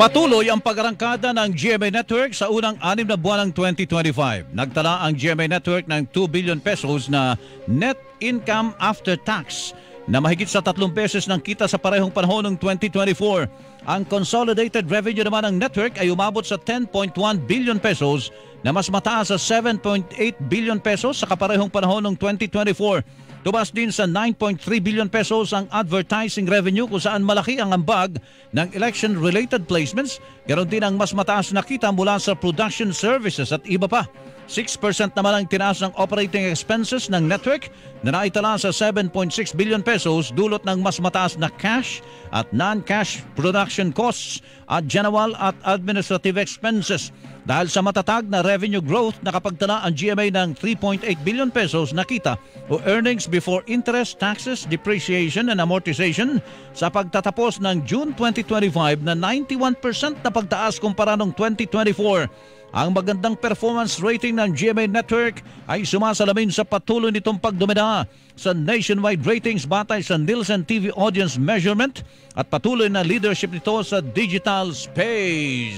Patuloy ang pag-arangkada ng GMA Network sa unang 6 na buwan ng 2025. Nagtala ang GMA Network ng 2 billion pesos na net income after tax na mahigit sa 3 beses ng kita sa parehong panahon ng 2024. Ang consolidated revenue naman ng network ay umabot sa 10.1 billion pesos na mas mataas sa 7.8 billion pesos sa kaparehong panahon ng 2024. Tumaas din sa 9.3 billion pesos ang advertising revenue kung saan malaki ang ambag ng election-related placements. Ganon din ang mas mataas na kita mula sa production services at iba pa. 6% naman ang tinaas ng operating expenses ng network na naitala sa 7.6 billion pesos dulot ng mas mataas na cash at non-cash production costs at general at administrative expenses. Dahil sa matatag na revenue growth, nakapagtala ang GMA ng 3.8 billion pesos na kita o earnings before interest, taxes, depreciation and amortization sa pagtatapos ng June 2025 na 91% na pagtaas kumpara noong 2024. Ang magandang performance rating ng GMA Network ay sumasalamin sa patuloy nitong pagdomina sa nationwide ratings batay sa Nielsen TV Audience Measurement at patuloy na leadership nito sa digital space.